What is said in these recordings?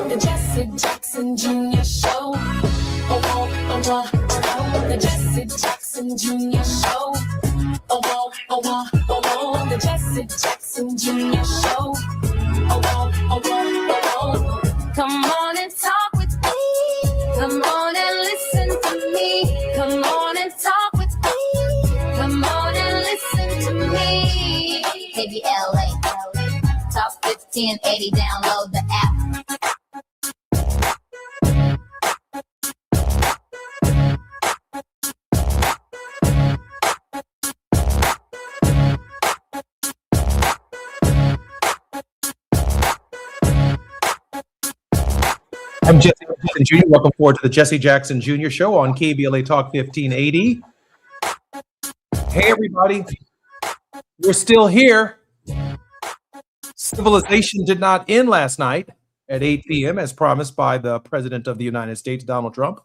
The Jesse Jackson Jr. Show. The Jesse Jackson Jr. Show. The Jesse Jackson Jr. Show. Come on and talk with me. Come on and listen to me. Come on and talk with me. Come on and listen to me. KBLA, Talk 1580, download the app. I'm Jesse Jackson Jr. Welcome forward to the Jesse Jackson Jr. Show on KBLA Talk 1580. Hey, everybody. We're still here. Civilization did not end last night at 8 p.m. as promised by the President of the United States, Donald Trump,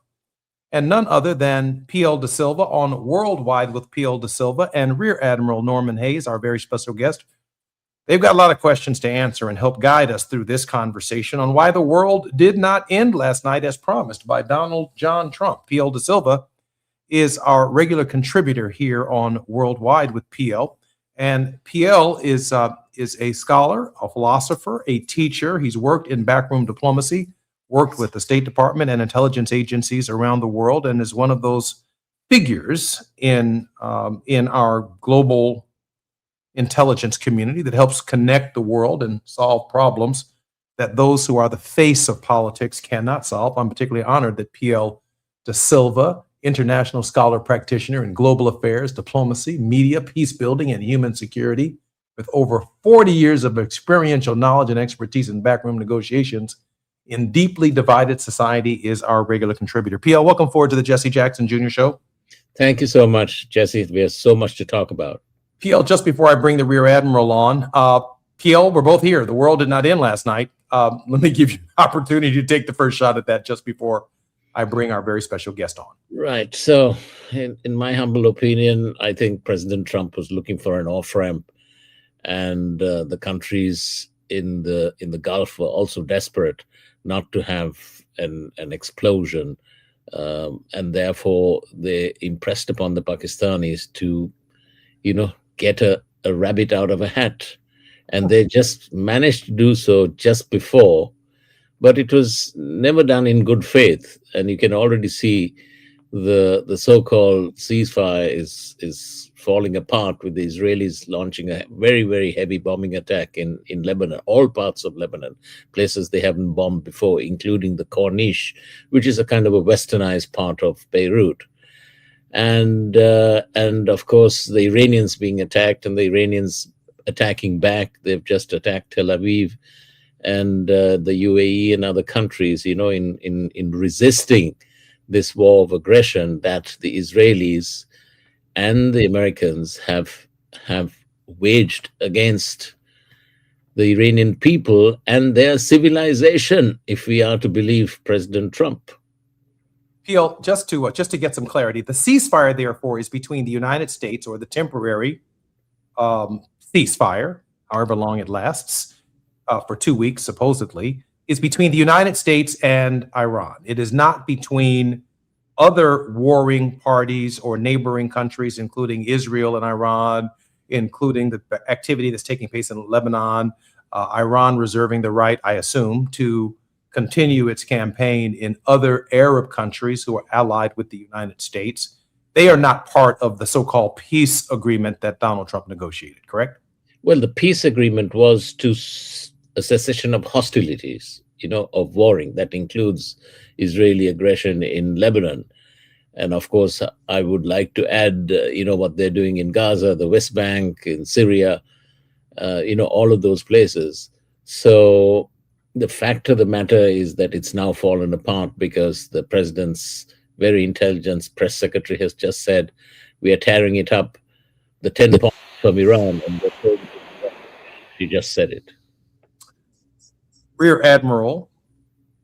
and none other than P.L. De Silva on Worldwide with P.L. De Silva and Rear Admiral Norman Hayes, our very special guest. They've got a lot of questions to answer and help guide us through this conversation on why the world did not end last night as promised by Donald John Trump. P.L. De Silva is our regular contributor here on Worldwide with P.L. And P.L. is a scholar, a philosopher, a teacher. He's worked in backroom diplomacy, worked with the State Department and intelligence agencies around the world, and is one of those figures in our global intelligence community that helps connect the world and solve problems that those who are the face of politics cannot solve. I'm particularly honored that P.L. De Silva, international scholar practitioner in global affairs, diplomacy, media, peace building, and human security, with over 40 years of experiential knowledge and expertise in backroom negotiations in deeply divided society, is our regular contributor. P.L., welcome forward to the Jesse Jackson Jr. Show. Thank you so much, Jesse. We have so much to talk about. P.L., just before I bring the Rear Admiral on, P.L., we're both here. The world did not end last night. Let me give you an opportunity to take the first shot at that just before I bring our very special guest on. Right. So, in my humble opinion, I think President Trump was looking for an off-ramp, and the countries in the Gulf were also desperate not to have an explosion, and therefore they impressed upon the Pakistanis to, get a rabbit out of a hat. And they just managed to do so just before, but it was never done in good faith. And you can already see the so-called ceasefire is falling apart, with the Israelis launching a very, very heavy bombing attack in Lebanon, all parts of Lebanon, places they haven't bombed before, including the Corniche, which is a kind of a westernized part of Beirut. And of course, the Iranians being attacked and the Iranians attacking back. They've just attacked Tel Aviv and the UAE and other countries, in resisting this war of aggression that the Israelis and the Americans have waged against the Iranian people and their civilization, if we are to believe President Trump. P.L., just to get some clarity, the ceasefire, therefore, is between the United States, or the temporary ceasefire, however long it lasts, for 2 weeks, supposedly, is between the United States and Iran. It is not between other warring parties or neighboring countries, including Israel and Iran, including the activity that's taking place in Lebanon, Iran reserving the right, I assume, to continue its campaign in other Arab countries who are allied with the United States. They are not part of the so-called peace agreement that Donald Trump negotiated, correct? Well, the peace agreement was to a cessation of hostilities, of warring. That includes Israeli aggression in Lebanon. And of course, I would like to add, what they're doing in Gaza, the West Bank, in Syria, all of those places. So the fact of the matter is that it's now fallen apart because the president's very intelligent press secretary has just said, we are tearing it up, the 10 points from Iran. And she just said it. Rear Admiral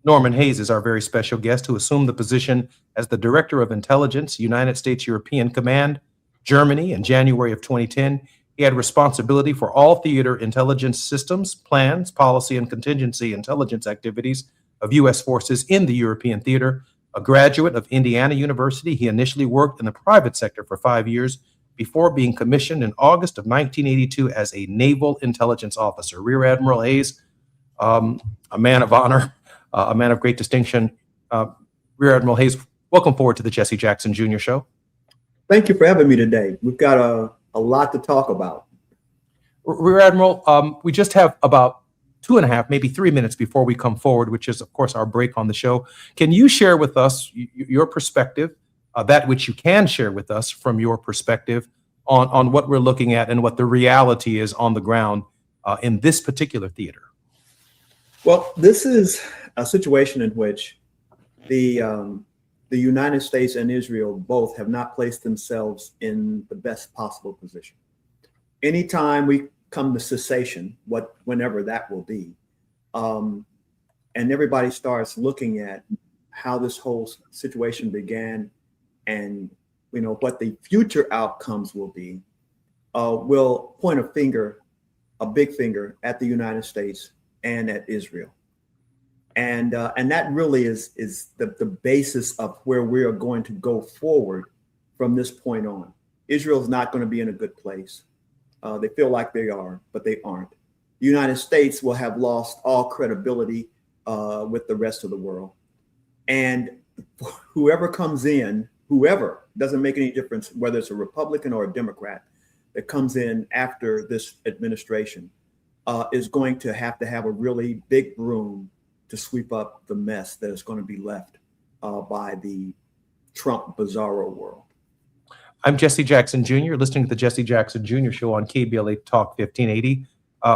Norman Hayes is our very special guest, who assumed the position as the Director of Intelligence, United States European Command, Germany, in January of 2010. He had responsibility for all theater intelligence systems, plans, policy, and contingency intelligence activities of U.S. forces in the European theater. A graduate of Indiana University, he initially worked in the private sector for 5 years before being commissioned in August of 1982 as a naval intelligence officer. Rear Admiral Hayes, a man of honor, a man of great distinction. Rear Admiral Hayes, welcome forward to the Jesse Jackson Jr. Show. Thank you for having me today. We've got a lot to talk about. Rear Admiral, we just have about 2.5, maybe 3 minutes before we come forward, which is, of course, our break on the show. Can you share with us your perspective, that which you can share with us from your perspective on what we're looking at and what the reality is on the ground in this particular theater? Well, this is a situation in which the United States and Israel both have not placed themselves in the best possible position. Anytime we come to cessation, whenever that will be, and everybody starts looking at how this whole situation began and what the future outcomes will be, will point a big finger at the United States and at Israel. And that really is the basis of where we are going to go forward from this point on. Israel is not going to be in a good place. They feel like they are, but they aren't. The United States will have lost all credibility with the rest of the world. And whoever comes in, doesn't make any difference whether it's a Republican or a Democrat that comes in after this administration, is going to have a really big broom to sweep up the mess that is going to be left by the Trump bizarro world. I'm Jesse Jackson Jr., listening to the Jesse Jackson Jr. Show on KBLA Talk 1580.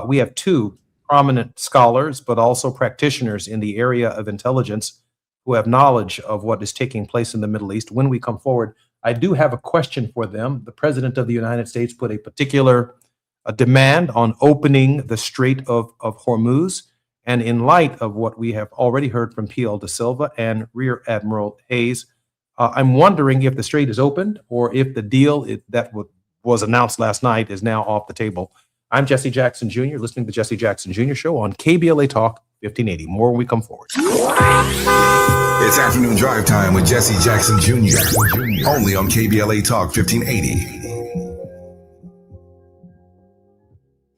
We have two prominent scholars, but also practitioners in the area of intelligence who have knowledge of what is taking place in the Middle East. When we come forward, I do have a question for them. The President of the United States put a particular demand on opening the Strait of Hormuz. And in light of what we have already heard from P.L. Da Silva and Rear Admiral Hayes, I'm wondering if the strait is opened or if the deal that was announced last night is now off the table. I'm Jesse Jackson Jr., listening to the Jesse Jackson Jr. Show on KBLA Talk 1580. More when we come forward. It's afternoon drive time with Jesse Jackson Jr. Only on KBLA Talk 1580.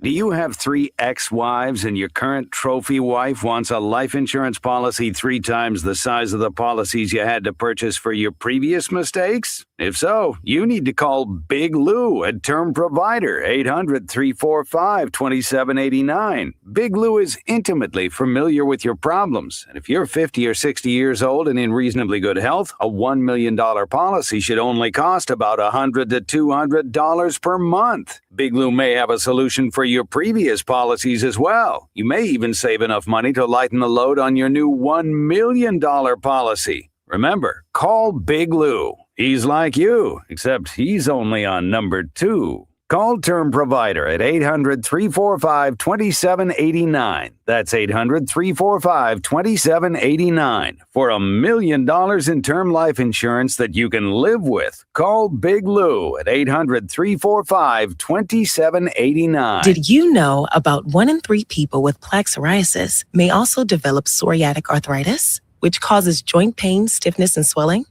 Do you have 3 ex-wives and your current trophy wife wants a life insurance policy 3 times the size of the policies you had to purchase for your previous mistakes? If so, you need to call Big Lou at Term Provider, 800-345-2789. Big Lou is intimately familiar with your problems, and if you're 50 or 60 years old and in reasonably good health, a $1 million policy should only cost about $100 to $200 per month. Big Lou may have a solution for your previous policies as well. You may even save enough money to lighten the load on your new $1 million policy. Remember, call Big Lou. He's like you, except he's only on number 2. Call Term Provider at 800-345-2789. That's 800-345-2789 for $1 million in term life insurance that you can live with. Call Big Lou at 800-345-2789. Did you know about 1 in 3 people with plaque psoriasis may also develop psoriatic arthritis, which causes joint pain, stiffness, and swelling?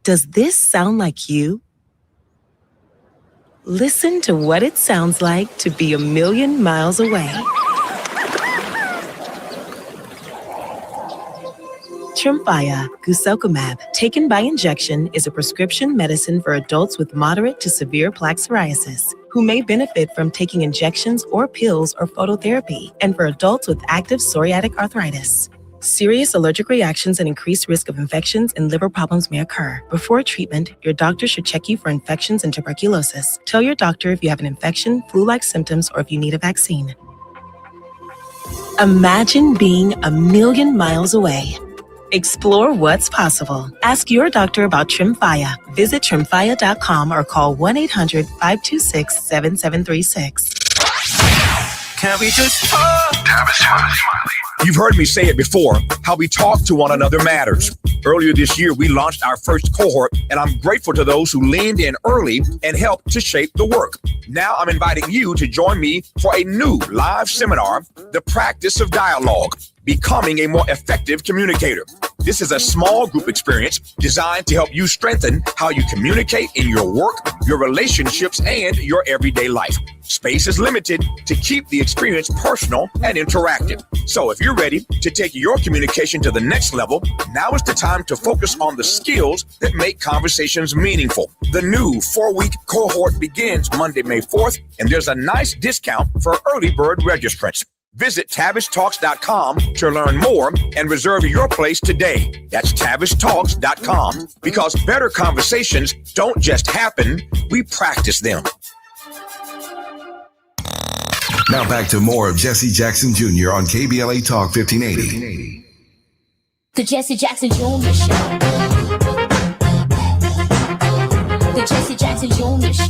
Does this sound like you? Listen to what it sounds like to be 1,000,000 miles away. Tremfya guselkumab, taken by injection, is a prescription medicine for adults with moderate to severe plaque psoriasis who may benefit from taking injections or pills or phototherapy, and for adults with active psoriatic arthritis. Serious allergic reactions and increased risk of infections and liver problems may occur. Before treatment, your doctor should check you for infections and tuberculosis. Tell your doctor if you have an infection, flu-like symptoms, or if you need a vaccine. Imagine being 1,000,000 miles away. Explore what's possible. Ask your doctor about Tremfya. Visit Tremfya.com or call 1-800-526-7736. Can we just talk? Tavis Smiley. You've heard me say it before, how we talk to one another matters. Earlier this year, we launched our first cohort, and I'm grateful to those who leaned in early and helped to shape the work. Now I'm inviting you to join me for a new live seminar, The Practice of Dialogue, Becoming a More Effective Communicator. This is a small group experience designed to help you strengthen how you communicate in your work, your relationships, and your everyday life. Space is limited to keep the experience personal and interactive. So if you're ready to take your communication to the next level, now is the time to focus on the skills that make conversations meaningful. The new 4-week cohort begins Monday, May 4th, and there's a nice discount for early bird registrants. Visit TavishTalks.com to learn more and reserve your place today. That's TavishTalks.com, because better conversations don't just happen, we practice them. Now back to more of Jesse Jackson Jr. on KBLA Talk 1580. The Jesse Jackson Jr. Show. The Jesse Jackson Jr. Show.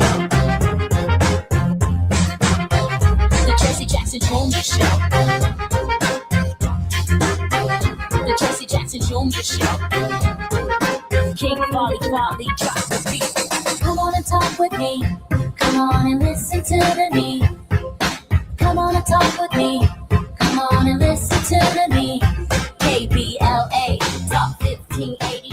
The Jesse Jackson Jr. Show. The Jesse Jackson Jr. Show. King Folly, drop the beat. Come on and talk with me. Come on and listen to me. Come on and talk with me. Come on and listen to me. KBLA Talk 1580.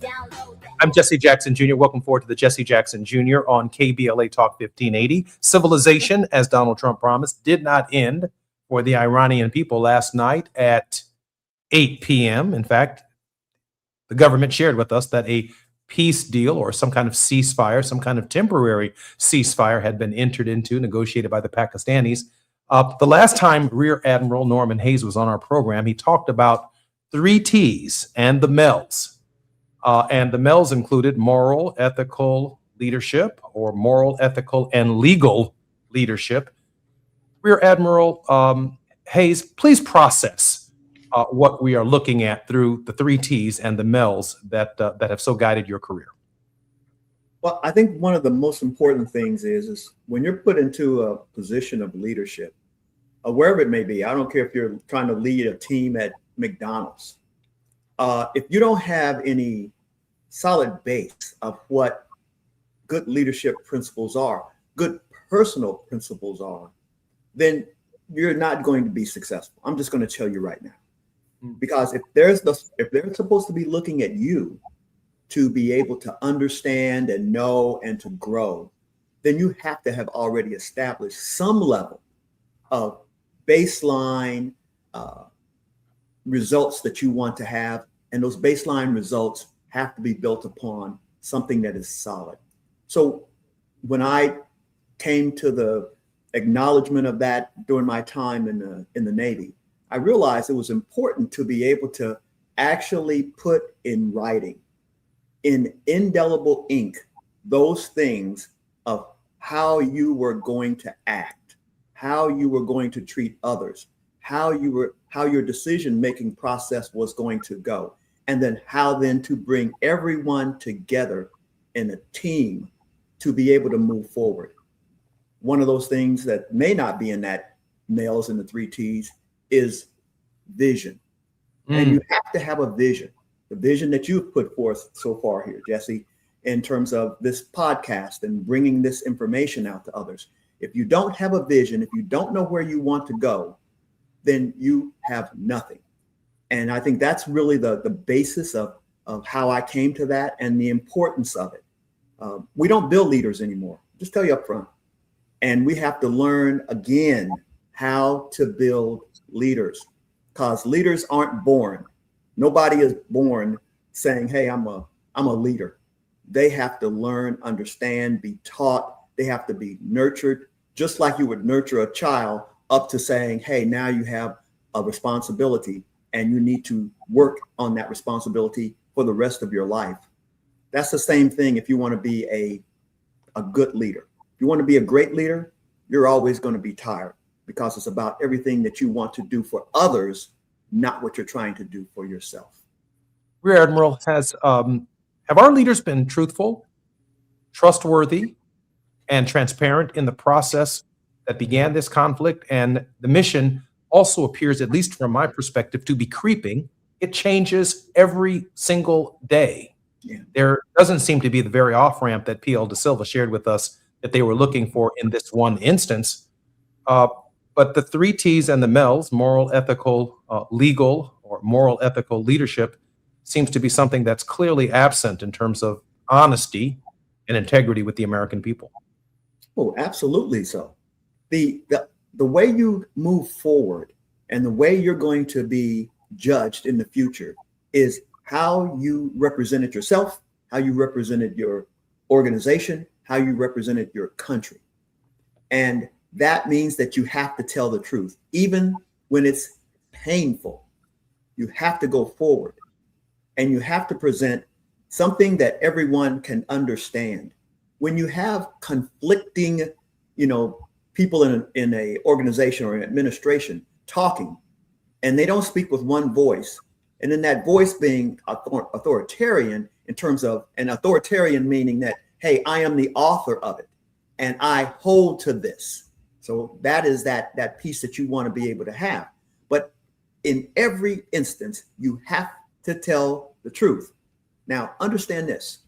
Download that. I'm Jesse Jackson Jr. Welcome forward to the Jesse Jackson Jr. on KBLA Talk 1580. Civilization, as Donald Trump promised, did not end for the Iranian people last night at 8 p.m. In fact, the government shared with us that a peace deal or some kind of ceasefire, some kind of temporary ceasefire had been entered into, negotiated by the Pakistanis. The last time Rear Admiral Norman Hayes was on our program, he talked about 3 T's and the MELs. And the MELs included moral, ethical leadership, or moral, ethical, and legal leadership. Rear Admiral Hayes, please process what we are looking at through the 3 T's and the MELs that have so guided your career. Well, I think one of the most important things is when you're put into a position of leadership, wherever it may be. I don't care if you're trying to lead a team at McDonald's. If you don't have any solid base of what good leadership principles are, good personal principles are, then you're not going to be successful. I'm just going to tell you right now. Because if they're supposed to be looking at you to be able to understand and know and to grow, then you have to have already established some level of baseline results that you want to have. And those baseline results have to be built upon something that is solid. So when I came to the acknowledgement of that during my time in the Navy, I realized it was important to be able to actually put in writing, in indelible ink, those things of how you were going to act, how you were going to treat others, how your decision-making process was going to go, and then how then to bring everyone together in a team to be able to move forward. One of those things that may not be in that MELs and the 3 T's is vision. And you have to have a vision, the vision that you've put forth so far here, Jesse, in terms of this podcast and bringing this information out to others. If you don't have a vision, if you don't know where you want to go, then you have nothing. And I think that's really the basis of how I came to that and the importance of it. We don't build leaders anymore, just tell you up front. And we have to learn again how to build leaders, because leaders aren't born. Nobody is born saying, hey, I'm a leader. They have to learn, understand, be taught. They have to be nurtured, just like you would nurture a child up to saying, hey, now you have a responsibility and you need to work on that responsibility for the rest of your life. That's the same thing if you want to be a good leader. If you want to be a great leader, you're always going to be tired, because it's about everything that you want to do for others, not what you're trying to do for yourself. Rear Admiral, have our leaders been truthful, trustworthy, and transparent in the process that began this conflict and the mission also appears, at least from my perspective, to be creeping. It changes every single day. Yeah. There doesn't seem to be the very off-ramp that PL De Silva shared with us that they were looking for in this one instance. But the three T's and the MELs, moral, ethical, legal, or moral, ethical leadership, seems to be something that's clearly absent in terms of honesty and integrity with the American people. Oh, absolutely so. The way you move forward and the way you're going to be judged in the future is how you represented yourself, how you represented your organization, how you represented your country. And that means that you have to tell the truth, even when it's painful. You have to go forward and you have to present something that everyone can understand. When you have conflicting, people in a organization or an administration talking, and they don't speak with one voice, and then that voice being authoritarian in terms of an authoritarian meaning that, hey, I am the author of it and I hold to this. So that is that piece that you want to be able to have. But in every instance, you have to tell the truth. Now, understand this.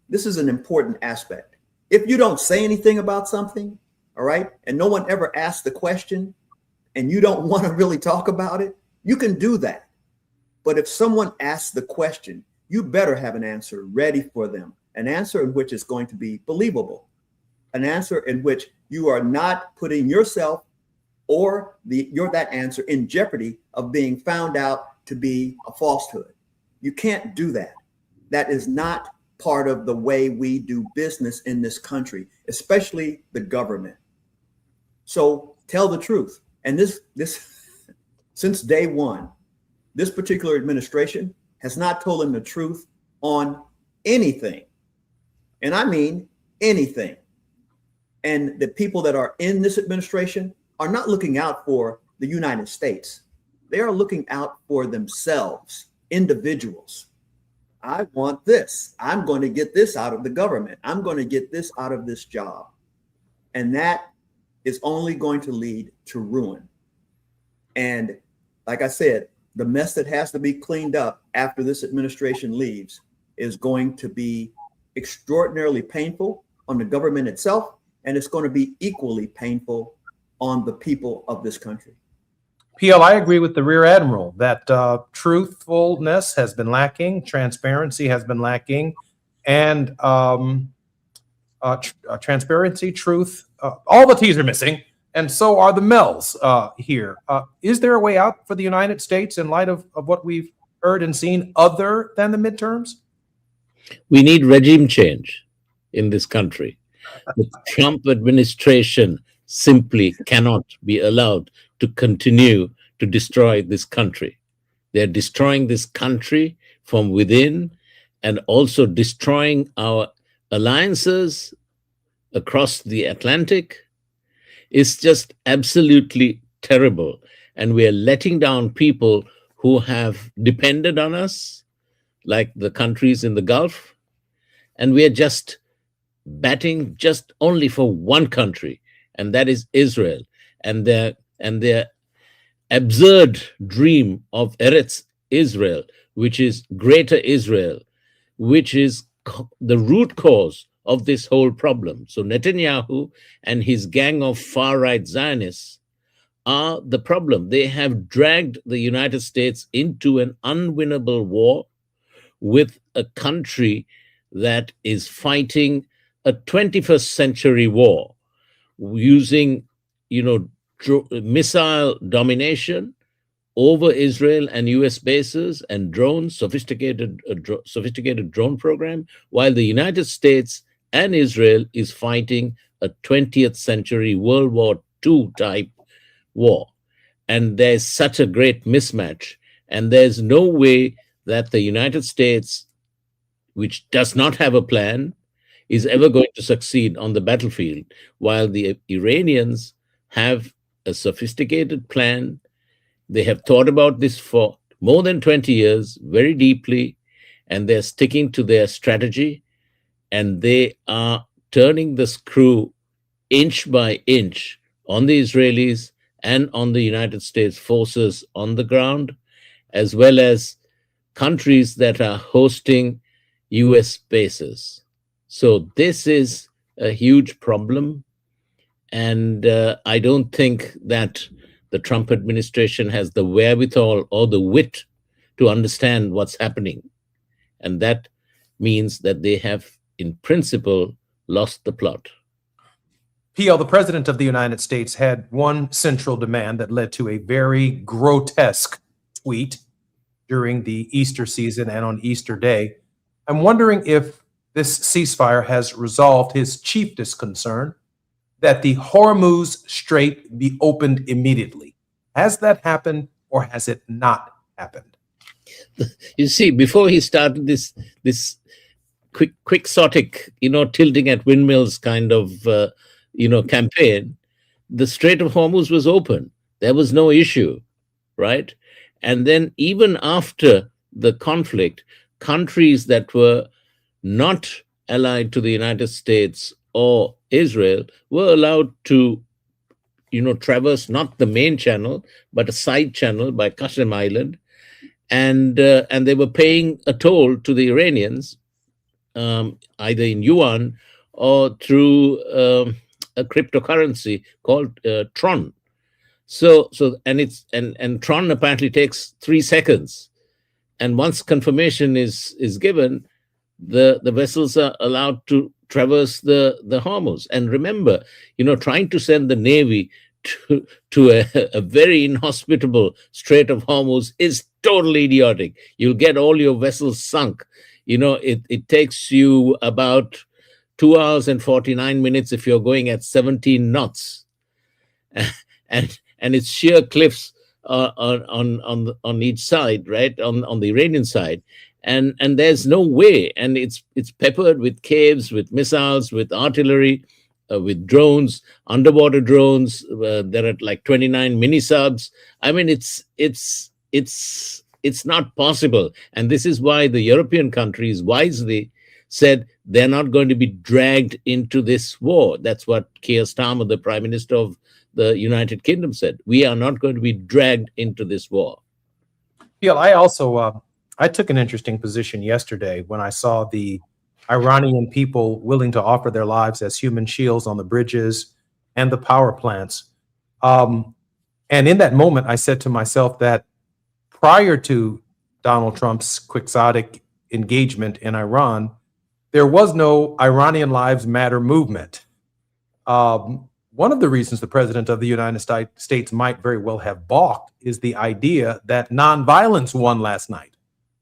This is an important aspect. If you don't say anything about something, all right, and no one ever asks the question, and you don't want to really talk about it, you can do that. But if someone asks the question, you better have an answer ready for them, an answer in which is going to be believable, an answer in which you are not putting yourself or that answer in jeopardy of being found out to be a falsehood. You can't do that. That is not part of the way we do business in this country, especially the government. So tell the truth. And this since day one, this particular administration has not told them the truth on anything. And I mean anything. And the people that are in this administration are not looking out for the United States. They are looking out for themselves, individuals. I want this. I'm going to get this out of the government. I'm going to get this out of this job. And that is only going to lead to ruin. And like I said, the mess that has to be cleaned up after this administration leaves is going to be extraordinarily painful on the government itself, and it's going to be equally painful on the people of this country. PL, I agree with the Rear Admiral that truthfulness has been lacking, transparency has been lacking, and transparency, truth, all the T's are missing, and so are the MELs here. Is there a way out for the United States in light of what we've heard and seen other than the midterms? We need regime change in this country. The Trump administration simply cannot be allowed to continue to destroy this country. They're destroying this country from within and also destroying our alliances across the Atlantic. It's just absolutely terrible. And we are letting down people who have depended on us, like the countries in the Gulf. And we are just batting just only for one country, and that is Israel. And their absurd dream of Eretz Israel, which is greater Israel, which is the root cause of this whole problem. So Netanyahu and his gang of far-right Zionists are the problem. They have dragged the United States into an unwinnable war with a country that is fighting a 21st century war using, missile domination over Israel and US bases and drones, sophisticated drone program, while the United States and Israel is fighting a 20th century World War II type war. And there's such a great mismatch. And there's no way that the United States, which does not have a plan, is ever going to succeed on the battlefield, while the Iranians have a sophisticated plan. They have thought about this for more than 20 years, very deeply, and they're sticking to their strategy, and they are turning the screw inch by inch on the Israelis and on the United States forces on the ground, as well as countries that are hosting US bases. So this is a huge problem. And I don't think that the Trump administration has the wherewithal or the wit to understand what's happening. And that means that they have, in principle, lost the plot. PL, the President of the United States had one central demand that led to a very grotesque tweet during the Easter season and on Easter Day. I'm wondering if this ceasefire has resolved his chiefest concern, that the Hormuz Strait be opened immediately. Has that happened or has it not happened? You see, before he started this quixotic, tilting at windmills kind of, campaign, the Strait of Hormuz was open. There was no issue, right? And then even after the conflict, countries that were not allied to the United States or Israel were allowed to, traverse not the main channel, but a side channel by Qasem Island. And they were paying a toll to the Iranians, either in yuan or through a cryptocurrency called Tron. So and Tron apparently takes 3 seconds, and once confirmation is given, the vessels are allowed to traverse the Hormuz. And remember, trying to send the Navy to a very inhospitable Strait of Hormuz is totally idiotic. You'll get all your vessels sunk. It takes you about 2 hours and 49 minutes if you're going at 17 knots, and it's sheer cliffs on each side, right, on the Iranian side, and there's no way, and it's peppered with caves, with missiles, with artillery, with drones, underwater drones. There are like 29 mini subs. I mean, it's not possible, and this is why the European countries wisely said they're not going to be dragged into this war. That's what Keir Starmer, the Prime Minister of the United Kingdom, said. We are not going to be dragged into this war. PL, I also I took an interesting position yesterday when I saw the Iranian people willing to offer their lives as human shields on the bridges and the power plants. And in that moment, I said to myself that prior to Donald Trump's quixotic engagement in Iran, there was no Iranian Lives Matter movement. One of the reasons the President of the United States might very well have balked is the idea that nonviolence won last night,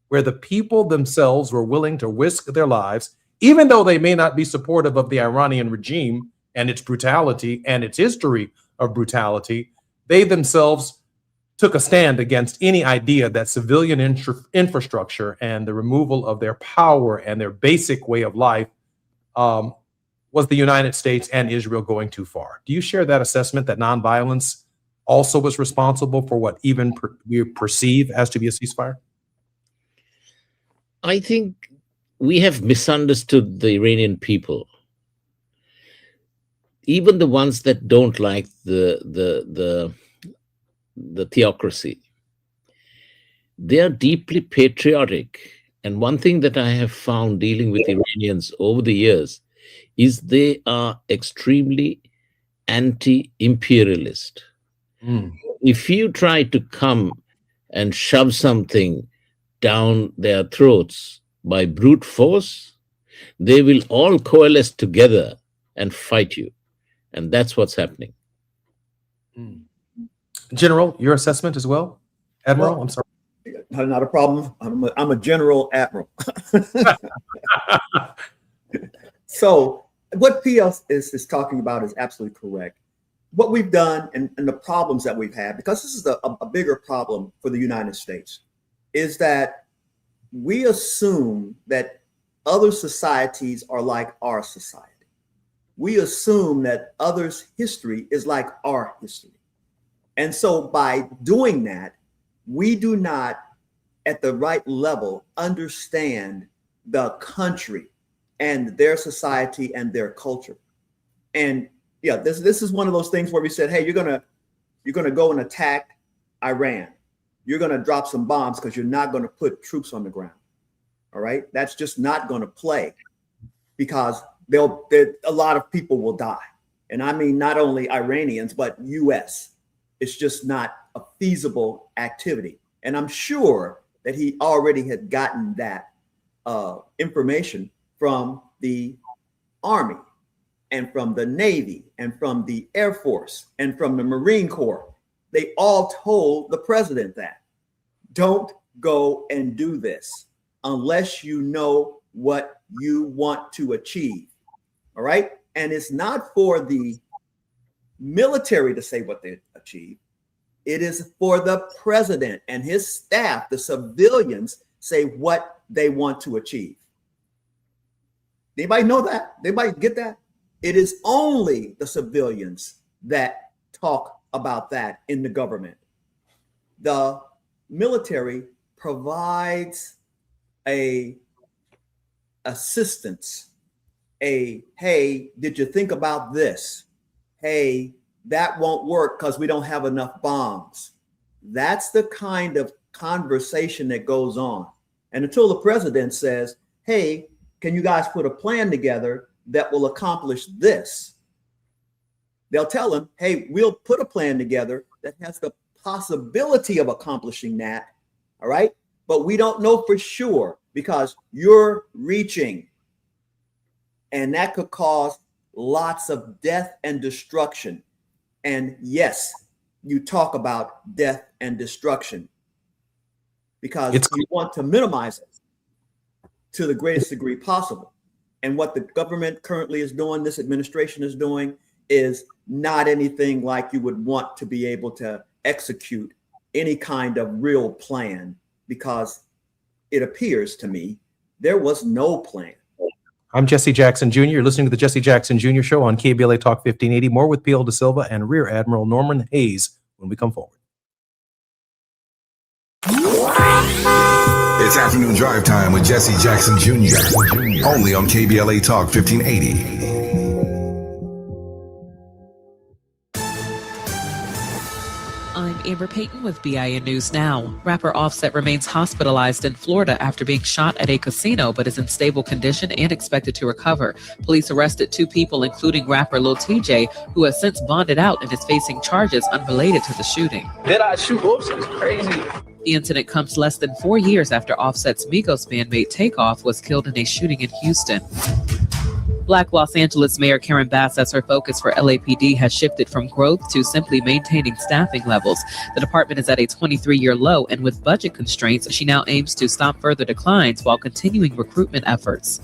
where the people themselves were willing to risk their lives, even though they may not be supportive of the Iranian regime and its brutality and its history of brutality. They themselves took a stand against any idea that civilian infrastructure and the removal of their power and their basic way of life was the United States and Israel going too far. Do you share that assessment that nonviolence also was responsible for what even we perceive as to be a ceasefire? I think we have misunderstood the Iranian people, even the ones that don't like the theocracy. They are deeply patriotic. And one thing that I have found dealing with Iranians over the years is they are extremely anti-imperialist. If you try to come and shove something down their throats by brute force, they will all coalesce together and fight you. And that's what's happening. General, your assessment as well? Admiral, well, I'm sorry. Not a problem. I'm a general admiral. So what PL is talking about is absolutely correct. What we've done and the problems that we've had, because this is a bigger problem for the United States, is that we assume that other societies are like our society. We assume that others' history is like our history. And so by doing that, we do not, at the right level, understand the country and their society and their culture. And yeah, this is one of those things where we said, hey, you're gonna You're going to go and attack Iran. You're going to drop some bombs because you're not going to put troops on the ground. All right. That's just not going to play, because a lot of people will die. And I mean, not only Iranians, but US. It's just not a feasible activity. And I'm sure that he already had gotten that information from the Army and from the Navy and from the Air Force and from the Marine Corps. They all told the president that don't go and do this unless you know what you want to achieve. All right. And it's not for the military to say what they achieve. It is for the president and his staff, the civilians, say what they want to achieve. Anybody know that? Anybody get that? It is only the civilians that talk about that in the government. The military provides a assistance, hey, did you think about this? Hey, that won't work because we don't have enough bombs. That's the kind of conversation that goes on. And until the president says, hey, can you guys put a plan together that will accomplish this? They'll tell him, hey, we'll put a plan together that has the possibility of accomplishing that. All right. But we don't know for sure because you're reaching. And that could cause lots of death and destruction. And yes, you talk about death and destruction because you want to minimize it to the greatest degree possible. And what the government currently is doing, this administration is doing, is not anything like you would want to be able to execute any kind of real plan, because it appears to me there was no plan. I'm Jesse Jackson Jr. You're listening to the Jesse Jackson Jr. Show on KBLA Talk 1580. More with P.L. Da Silva and Rear Admiral Norman Hayes when we come forward. It's afternoon drive time with Jesse Jackson Jr. Only on KBLA Talk 1580. I'm Amber Payton with BIN News Now. Rapper Offset remains hospitalized in Florida after being shot at a casino, but is in stable condition and expected to recover. Police arrested 2 people, including rapper Lil TJ, who has since bonded out and is facing charges unrelated to the shooting. Did I shoot? Oops, it's crazy. The incident comes less than 4 years after Offset's Migos bandmate Takeoff was killed in a shooting in Houston. Black Los Angeles Mayor Karen Bass says her focus for LAPD has shifted from growth to simply maintaining staffing levels. The department is at a 23-year low, and with budget constraints, she now aims to stop further declines while continuing recruitment efforts.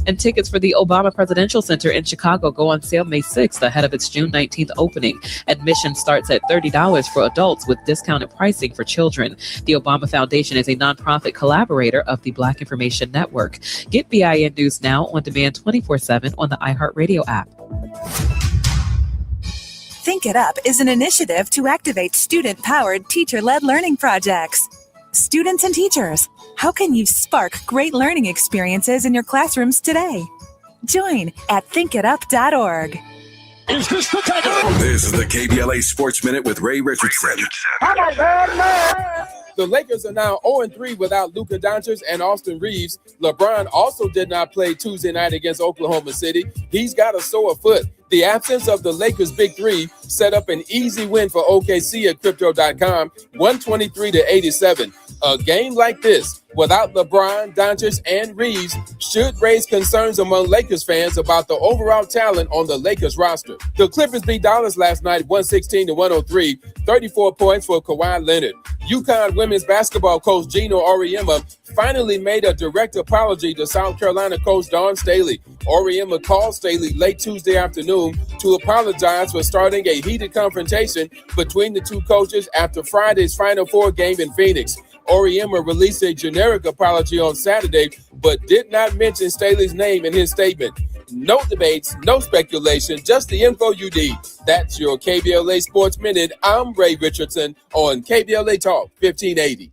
And tickets for the Obama Presidential Center in Chicago go on sale May 6th ahead of its June 19th opening. Admission starts at $30 for adults with discounted pricing for children. The Obama Foundation is a nonprofit collaborator of the Black Information Network. Get BIN News Now on demand 24/7 on the iHeartRadio app. Think It Up is an initiative to activate student-powered, teacher-led learning projects. Students and teachers, how can you spark great learning experiences in your classrooms today? Join at thinkitup.org. This is the KBLA Sports Minute with Ray Richardson. The Lakers are now 0-3 without Luka Doncic and Austin Reeves. LeBron also did not play Tuesday night against Oklahoma City. He's got a sore foot. The absence of the Lakers' big three set up an easy win for OKC at Crypto.com, 123-87. A game like this, without LeBron, Doncic, and Reeves, should raise concerns among Lakers fans about the overall talent on the Lakers roster. The Clippers beat Dallas last night, 116-103, 34 points for Kawhi Leonard. UConn women's basketball coach Gino Auriemma finally made a direct apology to South Carolina coach Dawn Staley. Auriemma called Staley late Tuesday afternoon to apologize for starting a heated confrontation between the two coaches after Friday's Final Four game in Phoenix. Auriemma released a generic apology on Saturday, but did not mention Staley's name in his statement. No debates, no speculation, just the info you need. That's your KBLA Sports Minute. I'm Ray Richardson on KBLA Talk 1580.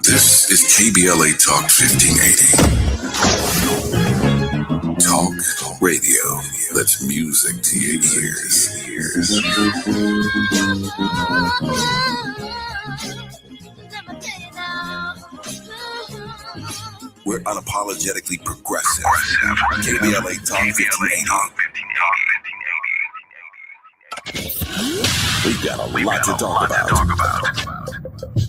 This KBLA Talk 1580. Talk radio. That's music to your ears. We're unapologetically progressive. KBLA Talk 1580. We've got a lot to talk about.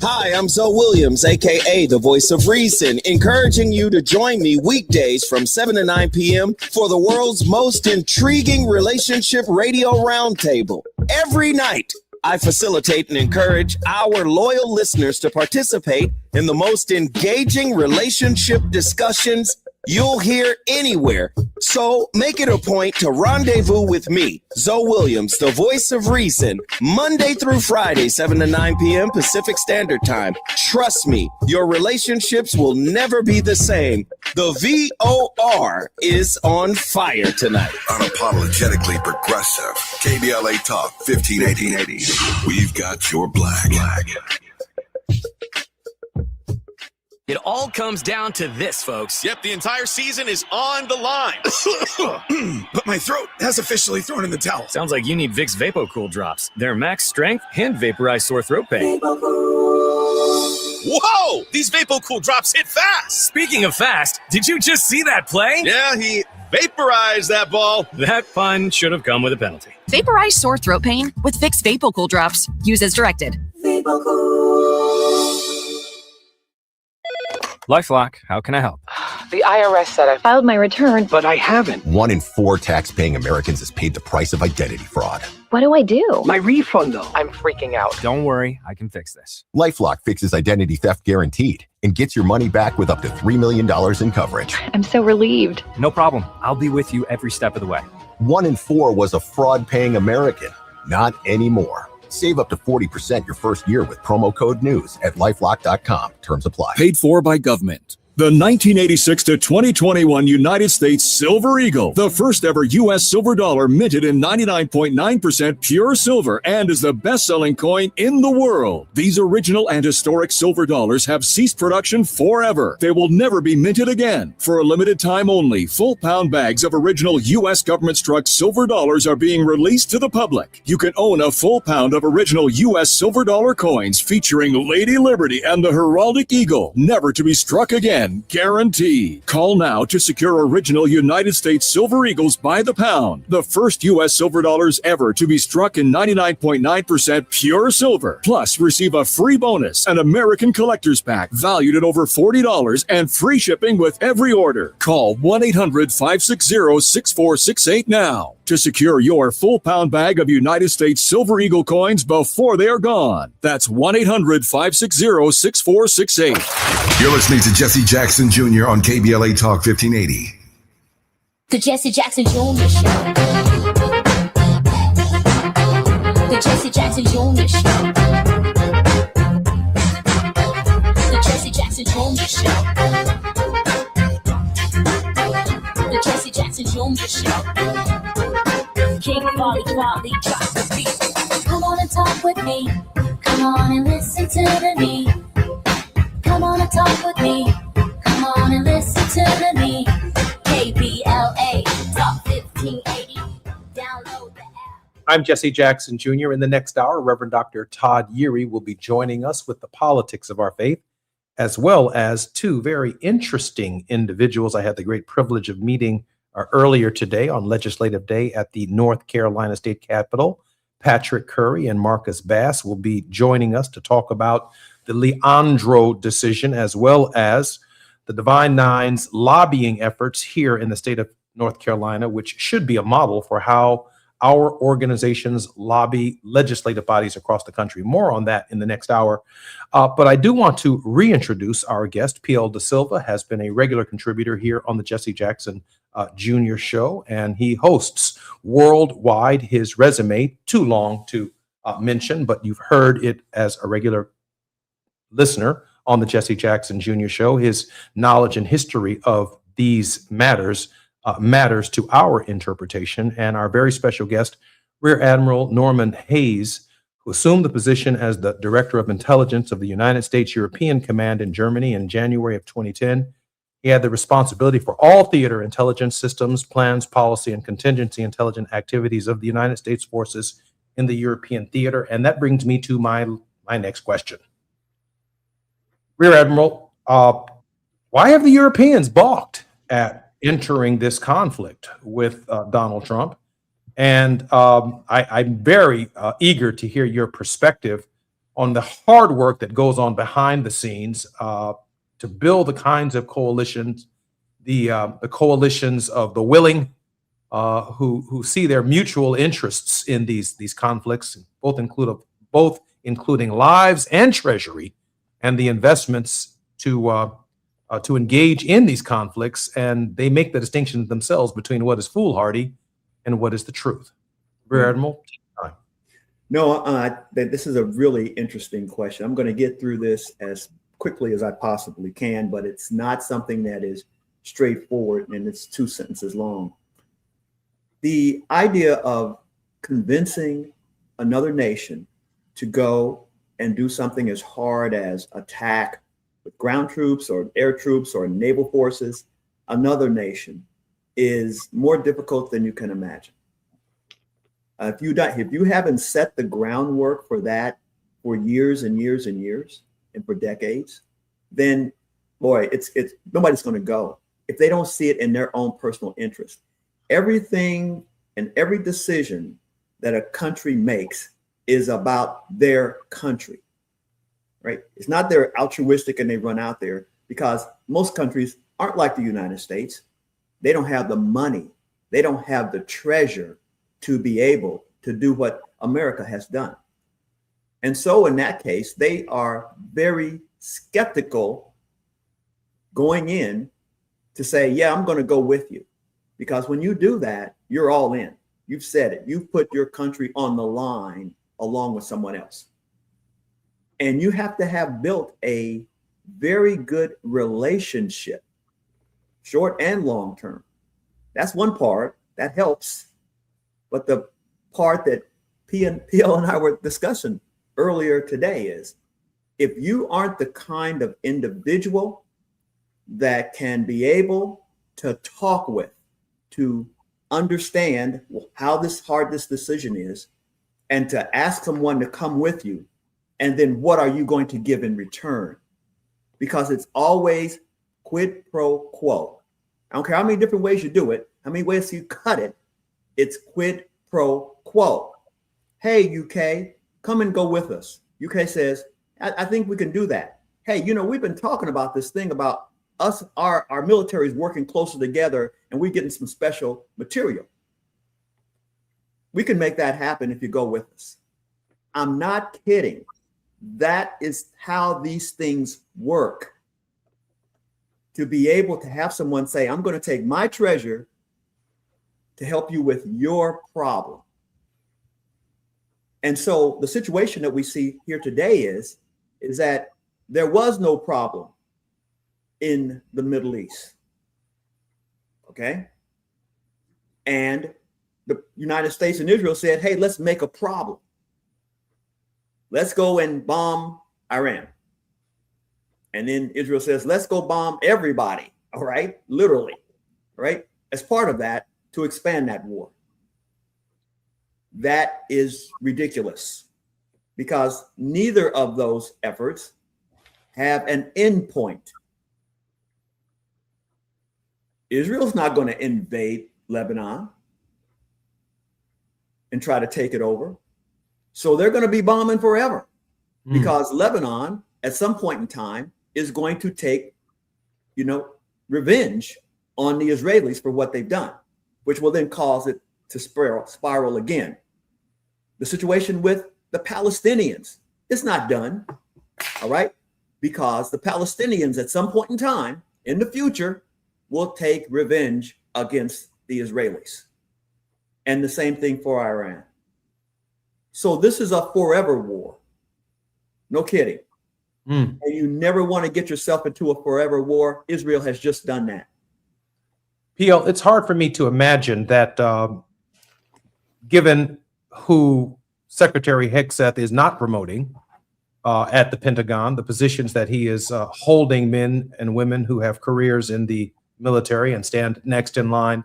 Hi, I'm Zoe Williams, aka the Voice of Reason, encouraging you to join me weekdays from 7 to 9 p.m. for the world's most intriguing relationship radio roundtable. Every night, I facilitate and encourage our loyal listeners to participate in the most engaging relationship discussions you'll hear anywhere. So make it a point to rendezvous with me, Zoe Williams, the Voice of Reason, Monday through Friday, 7 to 9 p.m. Pacific Standard Time. Trust me, your relationships will never be the same. The VOR is on fire tonight. Unapologetically progressive. KBLA Talk 1580. We've got your black. It all comes down to this, folks. Yep, the entire season is on the line. But my throat has officially thrown in the towel. Sounds like you need Vicks VapoCool drops. They're max strength and vaporize sore throat pain. Whoa! These VapoCool drops hit fast. Speaking of fast, did you just see that play? Yeah, he vaporized that ball. That pun should have come with a penalty. Vaporize sore throat pain with Vicks VapoCool drops. Use as directed. LifeLock, how can I help? The IRS said I filed my return, But I haven't. 1 in 4 tax-paying Americans has paid the price of identity fraud. What do I do? My refund, though. I'm freaking out. Don't worry, I can fix this. LifeLock fixes identity theft guaranteed and gets your money back with up to $3 million in coverage. I'm so relieved. No problem. I'll be with you every step of the way. 1 in 4 was a fraud-paying American. Not anymore. Save up to 40% your first year with promo code NEWS at LifeLock.com. Terms apply. Paid for by government. The 1986 to 2021 United States Silver Eagle, the first ever U.S. silver dollar minted in 99.9% pure silver and is the best-selling coin in the world. These original and historic silver dollars have ceased production forever. They will never be minted again. For a limited time only, full pound bags of original U.S. government-struck silver dollars are being released to the public. You can own a full pound of original U.S. silver dollar coins featuring Lady Liberty and the heraldic eagle, never to be struck again. Guaranteed. Call now to secure original United States Silver Eagles by the pound. The first U.S. silver dollars ever to be struck in 99.9% pure silver. Plus, receive a free bonus, an American Collector's Pack valued at over $40 and free shipping with every order. Call 1-800-560-6468 now to secure your full pound bag of United States Silver Eagle coins before they are gone. That's 1-800-560-6468. You're listening to Jesse Jackson Jr. on KBLA Talk 1580. The Jesse Jackson Jr. Show. The Jesse Jackson Jr. Show. The Jesse Jackson Jr. Show. The Jesse Jackson Jr. Show. King Volley, drop the beat. Come on and talk with me. Come on and listen to me. Come on and talk with me. Come on and listen to me. KBLA Talk 1580. Download the app. I'm Jesse Jackson Jr. In the next hour, Reverend Dr. Todd Yeary will be joining us with the politics of our faith, as well as two very interesting individuals I had the great privilege of meeting earlier today on Legislative Day at the North Carolina State Capitol. Patrick Curry and Marcus Bass will be joining us to talk about the Leandro decision, as well as the Divine Nine's lobbying efforts here in the state of North Carolina, which should be a model for how our organizations lobby legislative bodies across the country. More on that in the next hour. But I do want to reintroduce our guest. P.L. Da Silva has been a regular contributor here on the Jesse Jackson Jr. Show, and he hosts worldwide. His resume, too long to mention, but you've heard it as a regular listener on the Jesse Jackson Jr. Show. His knowledge and history of these matters matters to our interpretation. And our very special guest, Rear Admiral Norman Hayes, who assumed the position as the Director of Intelligence of the United States European Command in Germany in January of 2010. He had the responsibility for all theater intelligence systems, plans, policy, and contingency intelligence activities of the United States forces in the European theater. And that brings me to my next question. Rear Admiral, why have the Europeans balked at entering this conflict with Donald Trump? And I'm very eager to hear your perspective on the hard work that goes on behind the scenes to build the kinds of coalitions, the coalitions of the willing, who see their mutual interests in these conflicts, both including lives and treasury, and the investments to engage in these conflicts, and they make the distinction themselves between what is foolhardy and what is the truth. Rear Admiral, time. No, this is a really interesting question. I'm going to get through this as quickly as I possibly can, but it's not something that is straightforward, and it's 2 sentences long. The idea of convincing another nation to go and do something as hard as attack with ground troops or air troops or naval forces another nation is more difficult than you can imagine. If you haven't set the groundwork for that for years and years and years and for decades, then boy, it's nobody's going to go if they don't see it in their own personal interest. Everything and every decision that a country makes is about their country, right? It's not they're altruistic and they run out there, because most countries aren't like the United States. They don't have the money. They don't have the treasure to be able to do what America has done. And so in that case, they are very skeptical going in to say, yeah, I'm going to go with you. Because when you do that, you're all in. You've said it. You've put your country on the line along with someone else. And you have to have built a very good relationship, short and long term. That's one part that helps. But the part that PL and I were discussing earlier today is, if you aren't the kind of individual that can be able to talk with, to understand how hard this decision is, and to ask someone to come with you, and then what are you going to give in return? Because it's always quid pro quo. I don't care how many different ways you do it, how many ways you cut it, it's quid pro quo. Hey, UK, come and go with us. UK says, I think we can do that. Hey, we've been talking about this thing about us, our military is working closer together, and we're getting some special material. We can make that happen if you go with us. I'm not kidding. That is how these things work. To be able to have someone say, I'm going to take my treasure to help you with your problem. And so the situation that we see here today is that there was no problem in the Middle East. Okay? And the United States and Israel said, hey, let's make a problem. Let's go and bomb Iran. And then Israel says, let's go bomb everybody. All right? Literally. Right? As part of that, to expand that war. That is ridiculous, because neither of those efforts have an end point. Israel's not going to invade Lebanon and try to take it over. So they're going to be bombing forever, because Lebanon at some point in time is going to take, revenge on the Israelis for what they've done, which will then cause it to spiral again. The situation with the Palestinians is not done, all right? Because the Palestinians at some point in time in the future will take revenge against the Israelis. And the same thing for Iran. So this is a forever war. No kidding. And you never want to get yourself into a forever war. Israel has just done that. PL, it's hard for me to imagine that given who Secretary Hegseth is not promoting at the Pentagon, the positions that he is holding men and women who have careers in the military and stand next in line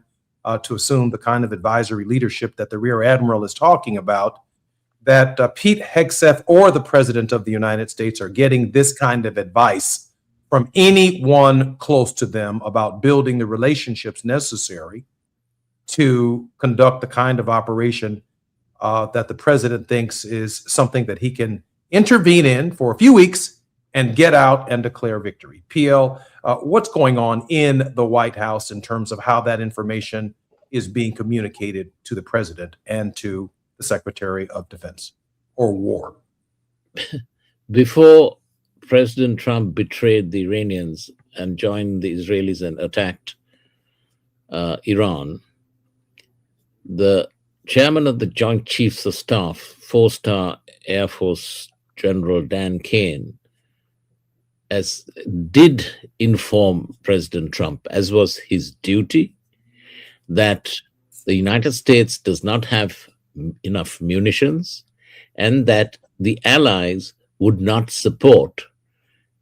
to assume the kind of advisory leadership that the Rear Admiral is talking about, that Pete Hegseth or the President of the United States are getting this kind of advice from anyone close to them about building the relationships necessary to conduct the kind of operation that the president thinks is something that he can intervene in for a few weeks and get out and declare victory. PL, what's going on in the White House in terms of how that information is being communicated to the president and to the Secretary of Defense or War? Before President Trump betrayed the Iranians and joined the Israelis and attacked Iran, the chairman of the Joint Chiefs of Staff, four-star Air Force General Dan Kane, did inform President Trump, as was his duty, that the United States does not have enough munitions and that the allies would not support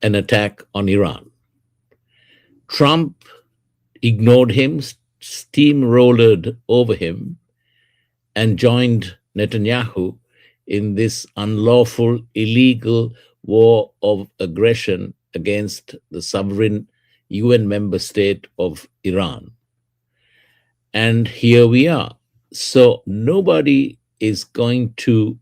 an attack on Iran. Trump ignored him, steamrollered over him, and joined Netanyahu in this unlawful, illegal war of aggression against the sovereign UN member state of Iran. And here we are. So nobody is going to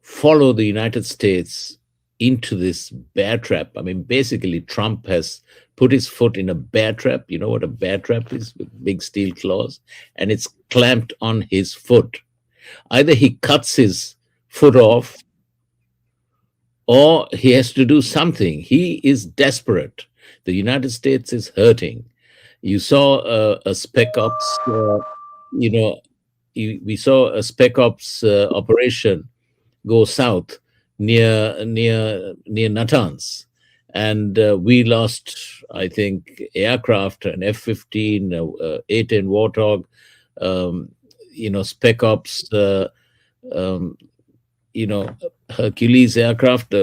follow the United States into this bear trap. I mean, basically, Trump has put his foot in a bear trap. You know what a bear trap is, with big steel claws, and it's clamped on his foot. Either he cuts his foot off or he has to do something. He is desperate. The United States is hurting. You saw a Spec Ops, we saw a Spec Ops operation go south near Natanz. And we lost, I think, aircraft, an F-15, A-10 Warthog, Spec Ops, Hercules aircraft,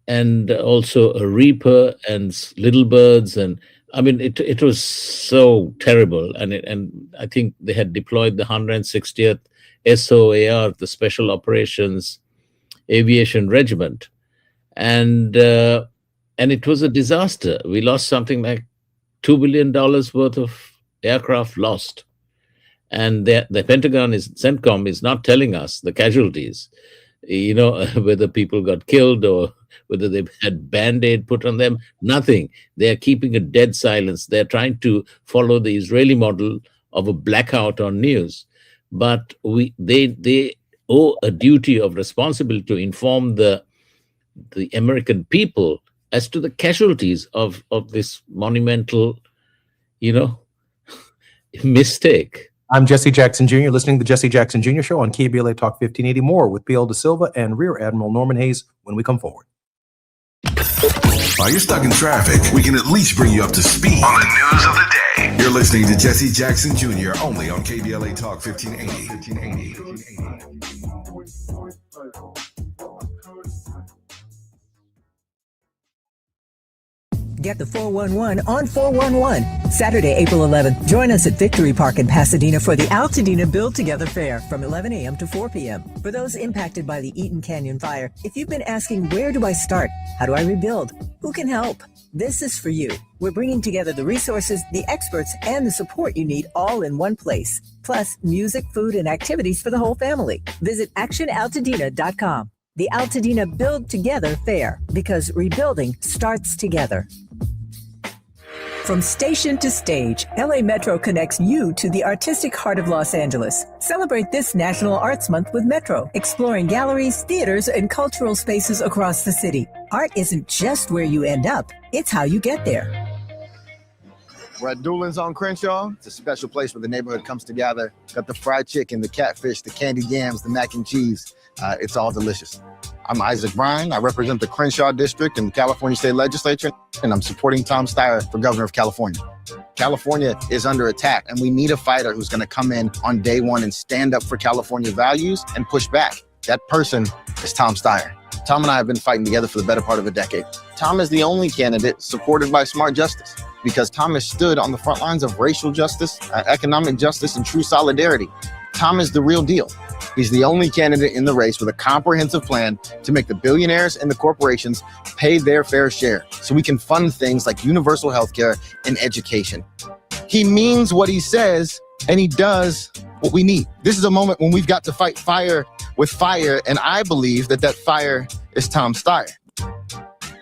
and also a Reaper and Little Birds, and I mean it was so terrible. And I think they had deployed the 160th SOAR, the Special Operations Aviation Regiment, and it was a disaster. We lost something like $2 billion worth of aircraft lost, and the Pentagon CENTCOM is not telling us the casualties, whether people got killed or whether they had Band-Aid put on them. Nothing. They're keeping a dead silence. They're trying to follow the Israeli model of a blackout on news, but they owe a duty of responsibility to inform the American people as to the casualties of this monumental, mistake. I'm Jesse Jackson Jr., listening to the Jesse Jackson Jr. Show on KBLA Talk 1580. More with PL De Silva and Rear Admiral Norman Hayes when we come forward. While you're stuck in traffic, we can at least bring you up to speed on the news of the day. You're listening to Jesse Jackson Jr. only on KBLA Talk 1580. Get the 411 on 411. Saturday, April 11th. Join us at Victory Park in Pasadena for the Altadena Build Together Fair from 11 a.m. to 4 p.m. For those impacted by the Eaton Canyon fire, if you've been asking, where do I start? How do I rebuild? Who can help? This is for you. We're bringing together the resources, the experts, and the support you need all in one place. Plus, music, food, and activities for the whole family. Visit actionaltadena.com. The Altadena Build Together Fair, because rebuilding starts together. From station to stage, LA Metro connects you to the artistic heart of Los Angeles. Celebrate this National Arts Month with Metro, exploring galleries, theaters, and cultural spaces across the city. Art isn't just where you end up, it's how you get there. We're at Doolin's on Crenshaw. It's a special place where the neighborhood comes together. Got the fried chicken, the catfish, the candied yams, the mac and cheese. It's all delicious. I'm Isaac Bryan. I represent the Crenshaw District in the California State Legislature, and I'm supporting Tom Steyer for governor of California. California is under attack, and we need a fighter who's going to come in on day one and stand up for California values and push back. That person is Tom Steyer. Tom and I have been fighting together for the better part of a decade. Tom is the only candidate supported by smart justice because Tom has stood on the front lines of racial justice, economic justice, and true solidarity. Tom is the real deal. He's the only candidate in the race with a comprehensive plan to make the billionaires and the corporations pay their fair share so we can fund things like universal health care and education. He means what he says, and he does what we need. This is a moment when we've got to fight fire with fire, and I believe that fire is Tom Steyer.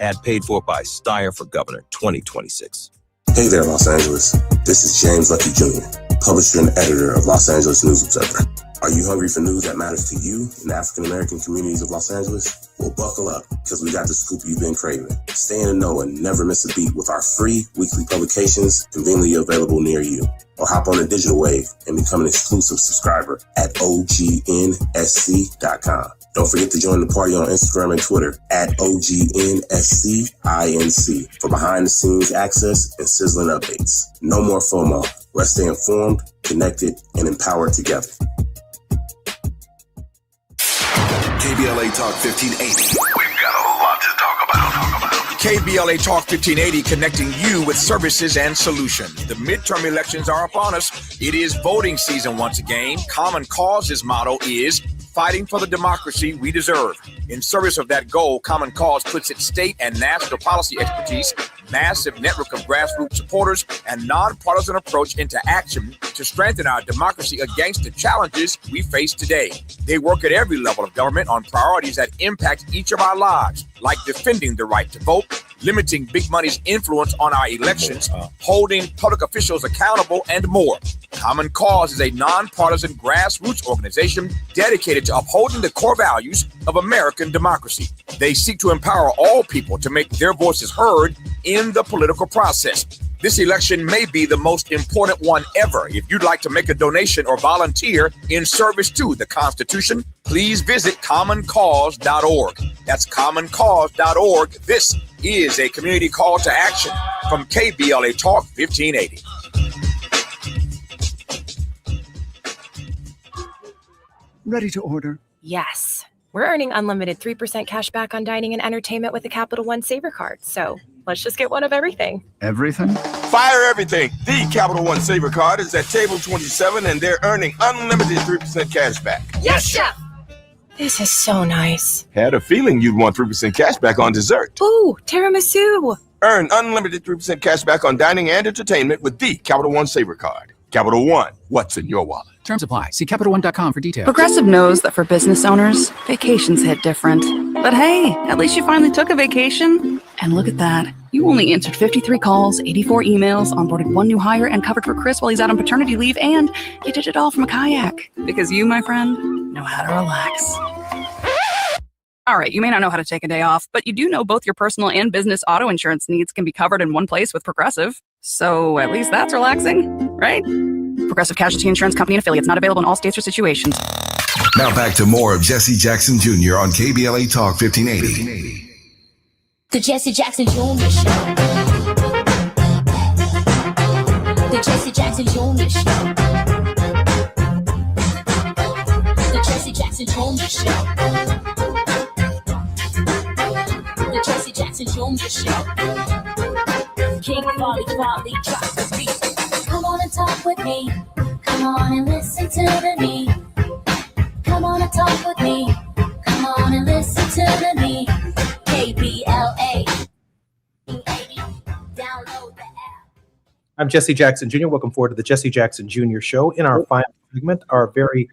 Ad paid for by Steyer for Governor 2026. Hey there, Los Angeles. This is James Lucky Jr., publisher and editor of Los Angeles News Observer. Are you hungry for news that matters to you in the African-American communities of Los Angeles? Well, buckle up, because we got the scoop you've been craving. Stay in the know and never miss a beat with our free weekly publications conveniently available near you. Or hop on the digital wave and become an exclusive subscriber at OGNSC.com. Don't forget to join the party on Instagram and Twitter at OGNSCINC for behind-the-scenes access and sizzling updates. No more FOMO. Let's stay informed, connected, and empowered together. KBLA Talk 1580. We've got a lot to talk about. KBLA Talk 1580, connecting you with services and solutions. The midterm elections are upon us. It is voting season once again. Common Cause's motto is fighting for the democracy we deserve. In service of that goal, Common Cause puts its state and national policy expertise, massive network of grassroots supporters, and nonpartisan approach into action to strengthen our democracy against the challenges we face today. They work at every level of government on priorities that impact each of our lives, like defending the right to vote, limiting big money's influence on our elections, holding public officials accountable, and more. Common Cause is a nonpartisan grassroots organization dedicated to upholding the core values of American democracy. They seek to empower all people to make their voices heard in the political process. This election may be the most important one ever. If you'd like to make a donation or volunteer in service to the Constitution, please visit commoncause.org. That's commoncause.org. This is a community call to action from KBLA Talk 1580. Ready to order? Yes. We're earning unlimited 3% cash back on dining and entertainment with the Capital One Saver Card. So let's just get one of everything. Everything? Fire everything. The Capital One Saver Card is at table 27, and they're earning unlimited 3% cash back. Yes, Chef! This is so nice. Had a feeling you'd want 3% cash back on dessert. Ooh, tiramisu. Earn unlimited 3% cash back on dining and entertainment with the Capital One Saver Card. Capital One, what's in your wallet? Terms apply. See CapitalOne.com for details. Progressive knows that for business owners, vacations hit different. But hey, at least you finally took a vacation. And look at that. You only answered 53 calls, 84 emails, onboarded one new hire, and covered for Chris while he's out on paternity leave, and you did it all from a kayak. Because you, my friend, know how to relax. All right, you may not know how to take a day off, but you do know both your personal and business auto insurance needs can be covered in one place with Progressive. So at least that's relaxing, right? Progressive Casualty Insurance Company and affiliates, not available in all states or situations. Now back to more of Jesse Jackson Jr. on KBLA Talk 1580. The Jesse Jackson Jr. Show. The Jesse Jackson Jr. Show. The Jesse Jackson Jr. Show. The Jesse Jackson Jr. Show. King Folly, drop the beat. Come on and talk with me. Come on and listen to the me. Come on and talk with me. Come on and listen to the me. KBLA. Download the app. I'm Jesse Jackson Jr. Welcome forward to the Jesse Jackson Jr. Show. In our final segment, our very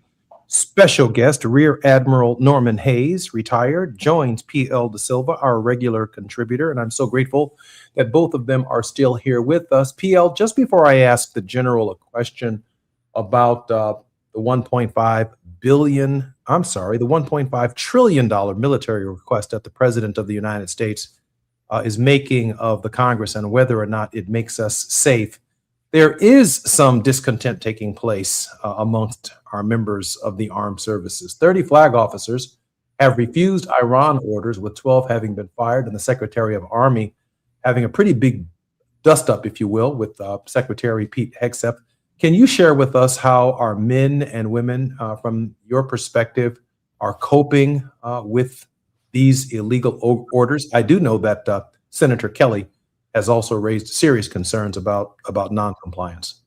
special guest, Rear Admiral Norman Hayes, retired, joins P.L. Da Silva, our regular contributor, and I'm so grateful that both of them are still here with us. P.L., just before I ask the general a question about the $1.5 trillion military request that the President of the United States is making of the Congress and whether or not it makes us safe, there is some discontent taking place amongst our members of the armed services. 30 flag officers have refused Iran orders, with 12 having been fired, and the Secretary of Army having a pretty big dust-up, if you will, with Secretary Pete Hegseth. Can you share with us how our men and women, from your perspective, are coping with these illegal orders? I do know that Senator Kelly has also raised serious concerns about non-compliance.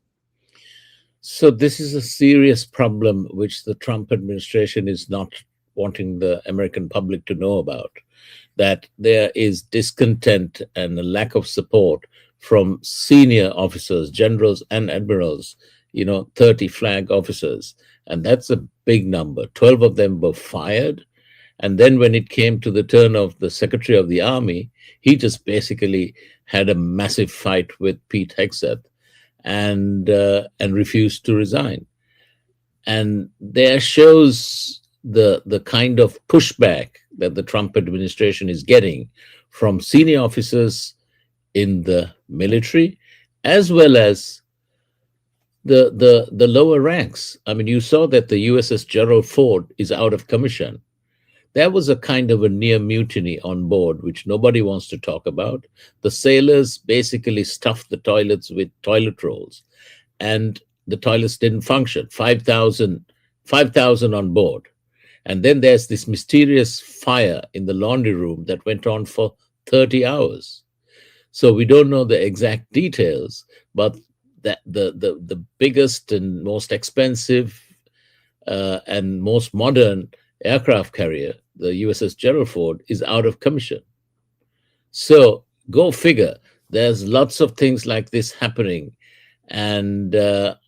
So this is a serious problem which the Trump administration is not wanting the American public to know about, that there is discontent and a lack of support from senior officers, generals and admirals, 30 flag officers. And that's a big number. 12 of them were fired. And then when it came to the turn of the Secretary of the Army, he just basically had a massive fight with Pete Hegseth and refused to resign. And there shows the kind of pushback that the Trump administration is getting from senior officers in the military, as well as the lower ranks. I mean, you saw that the USS Gerald Ford is out of commission. That was a kind of a near mutiny on board, which nobody wants to talk about. The sailors basically stuffed the toilets with toilet rolls, and the toilets didn't function. 5,000 on board. And then there's this mysterious fire in the laundry room that went on for 30 hours. So we don't know the exact details, but that the biggest and most expensive and most modern aircraft carrier, the USS Gerald Ford, is out of commission. So go figure. There's lots of things like this happening. And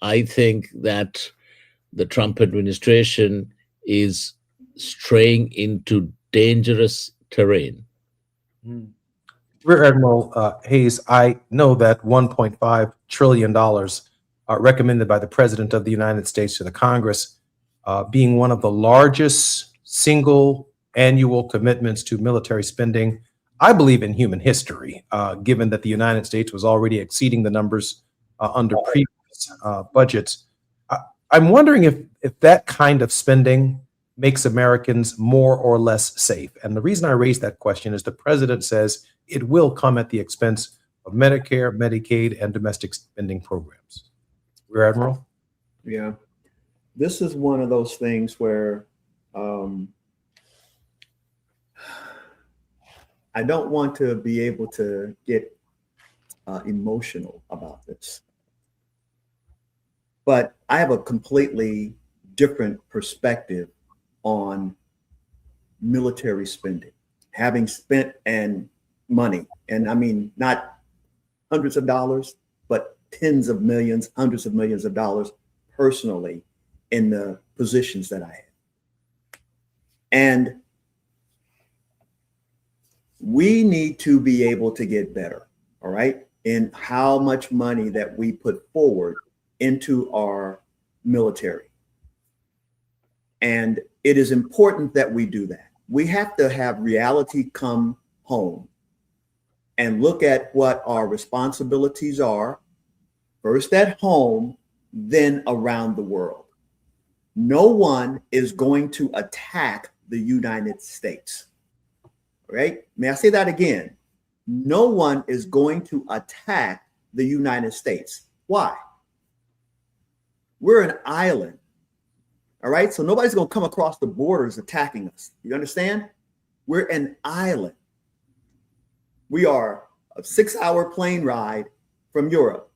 I think that the Trump administration is straying into dangerous terrain. Rear Admiral Hayes, I know that $1.5 trillion recommended by the President of the United States to the Congress, being one of the largest single annual commitments to military spending, I believe, in human history, given that the United States was already exceeding the numbers under previous budgets. I'm wondering if that kind of spending makes Americans more or less safe. And the reason I raise that question is the president says it will come at the expense of Medicare, Medicaid, and domestic spending programs. Rear Admiral? Yeah. This is one of those things where I don't want to be able to get emotional about this. But I have a completely different perspective on military spending, having spent money, and I mean not hundreds of dollars, but tens of millions, hundreds of millions of dollars personally in the positions that I had. And we need to be able to get better, all right, in how much money that we put forward into our military. And it is important that we do that. We have to have reality come home and look at what our responsibilities are, first at home, then around the world. No one is going to attack the United States. All right? May I say that again? No one is going to attack the United States. Why? We're an island. All right. So nobody's going to come across the borders attacking us. You understand? We're an island. We are a 6-hour plane ride from Europe.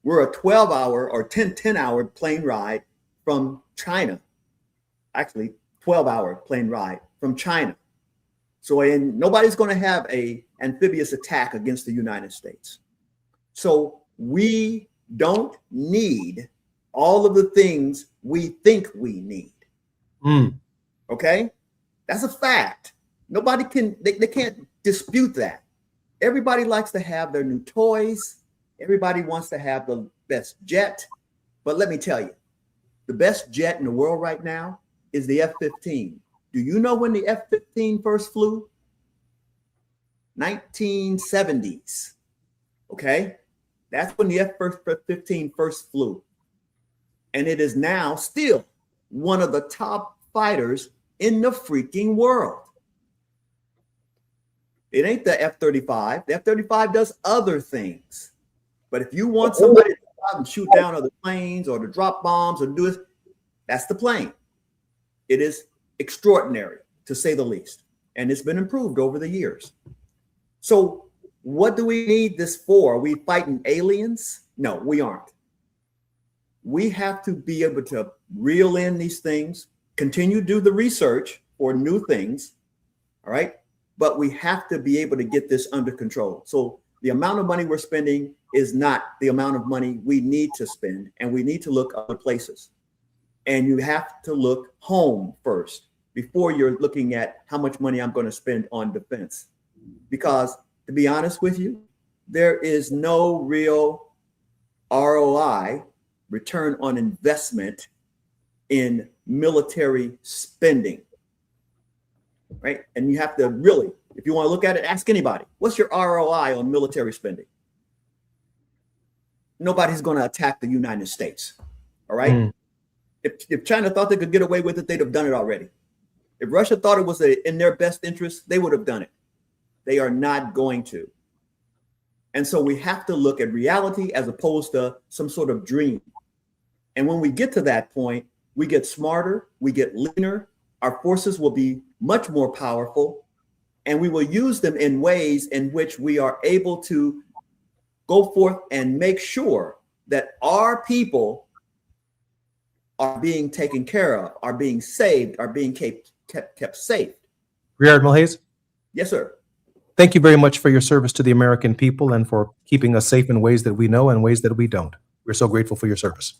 We're a 12-hour or 10-hour plane ride from China. Actually, 12-hour plane ride from China. So nobody's going to have an amphibious attack against the United States. So we don't need all of the things we think we need. Okay? That's a fact. Nobody can, they can't dispute that. Everybody likes to have their new toys. Everybody wants to have the best jet. But let me tell you, the best jet in the world right now is the F-15. Do you know when the F-15 first flew? 1970s. Okay? That's when the F-15 first flew. And it is now still one of the top fighters in the freaking world. It ain't the F-35. The F-35 does other things. But if you want somebody to go out and shoot down other planes or to drop bombs or do this, that's the plane. It is extraordinary, to say the least. And it's been improved over the years. So what do we need this for? Are we fighting aliens? No, we aren't. We have to be able to reel in these things, continue to do the research for new things, all right? But we have to be able to get this under control. So the amount of money we're spending is not the amount of money we need to spend, and we need to look other places. And you have to look home first before you're looking at how much money I'm going to spend on defense. Because to be honest with you, there is no real ROI, return on investment, in military spending, right? And you have to really, if you want to look at it, ask anybody, what's your ROI on military spending? Nobody's going to attack the United States, all right? If China thought they could get away with it, they'd have done it already. If Russia thought it was in their best interest, they would have done it. They are not going to. And so we have to look at reality as opposed to some sort of dream. And when we get to that point, we get smarter, we get leaner, our forces will be much more powerful, and we will use them in ways in which we are able to go forth and make sure that our people are being taken care of, are being saved, are being kept safe. Rear Admiral Hayes? Yes, sir. Thank you very much for your service to the American people and for keeping us safe in ways that we know and ways that we don't. We're so grateful for your service.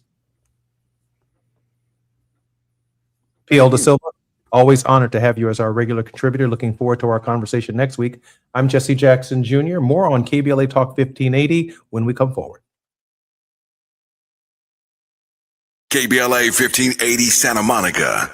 PL De Silva, always honored to have you as our regular contributor. Looking forward to our conversation next week. I'm Jesse Jackson Jr. More on KBLA Talk 1580 when we come forward. KBLA 1580 Santa Monica.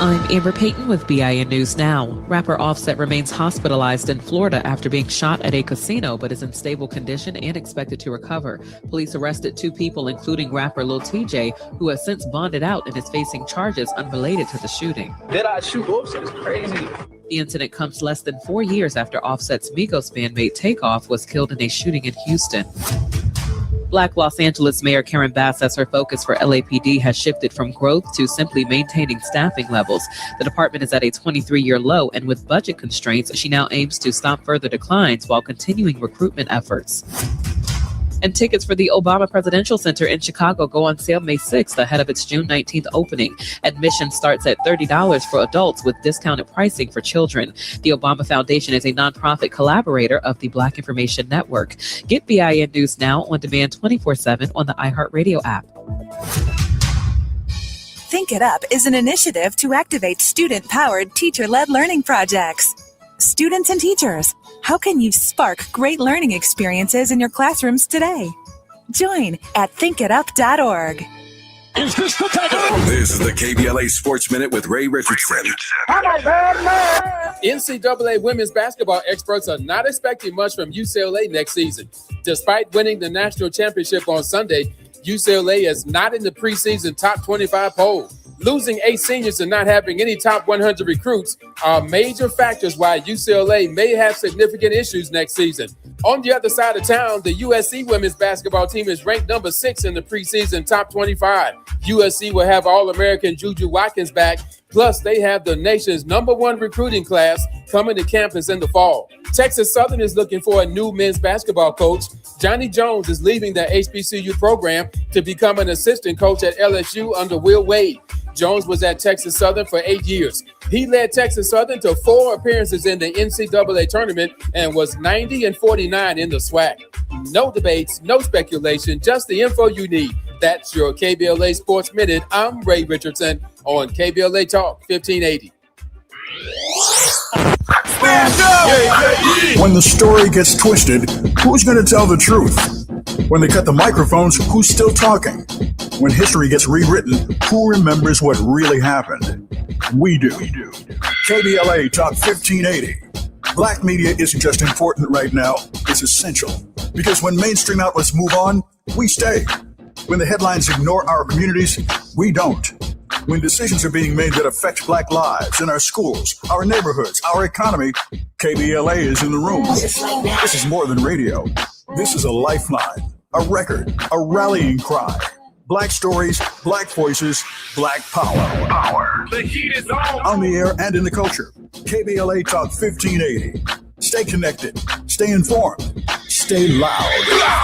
I'm Amber Payton with BIN News Now. Rapper Offset remains hospitalized in Florida after being shot at a casino, but is in stable condition and expected to recover. Police arrested 2 people, including rapper Lil TJ, who has since bonded out and is facing charges unrelated to the shooting. Did I shoot Offset? It's crazy. The incident comes less than 4 years after Offset's Migos bandmate Takeoff was killed in a shooting in Houston. Black Los Angeles Mayor Karen Bass says her focus for LAPD has shifted from growth to simply maintaining staffing levels. The department is at a 23-year low, and with budget constraints, she now aims to stop further declines while continuing recruitment efforts. And tickets for the Obama Presidential Center in Chicago go on sale May 6th ahead of its June 19th opening. Admission starts at $30 for adults with discounted pricing for children. The Obama Foundation is a nonprofit collaborator of the Black Information Network. Get BIN News Now on demand 24/7 on the iHeartRadio app. Think It Up is an initiative to activate student-powered, teacher-led learning projects. Students and teachers, how can you spark great learning experiences in your classrooms today? Join at thinkitup.org. Is this the time? This is the KBLA Sports Minute with Ray Richardson. NCAA women's basketball experts are not expecting much from UCLA next season. Despite winning the national championship on Sunday, UCLA is not in the preseason top 25 poll. Losing 8 seniors and not having any top 100 recruits are major factors why UCLA may have significant issues next season. On the other side of town, the USC women's basketball team is ranked number 6 in the preseason top 25. USC will have All-American Juju Watkins back. Plus, they have the nation's number 1 recruiting class coming to campus in the fall. Texas Southern is looking for a new men's basketball coach. Johnny Jones is leaving the HBCU program to become an assistant coach at LSU under Will Wade. Jones was at Texas Southern for 8 years. He led Texas Southern to 4 appearances in the NCAA tournament and was 90-49 in the SWAC. No debates, no speculation, just the info you need. That's your KBLA Sports Minute. I'm Ray Richardson on KBLA Talk 1580. When the story gets twisted, who's going to tell the truth? When they cut the microphones, who's still talking? When history gets rewritten, who remembers what really happened? We do. KBLA Talk 1580. Black media isn't just important right now, it's essential. Because when mainstream outlets move on, we stay. When the headlines ignore our communities, we don't. When decisions are being made that affect Black lives in our schools, our neighborhoods, our economy, KBLA is in the room. This is more than radio. This is a lifeline, a record, a rallying cry. Black stories, Black voices, Black power. The heat is on. On the air and in the culture. KBLA Talk 1580. Stay connected. Stay informed. Stay loud.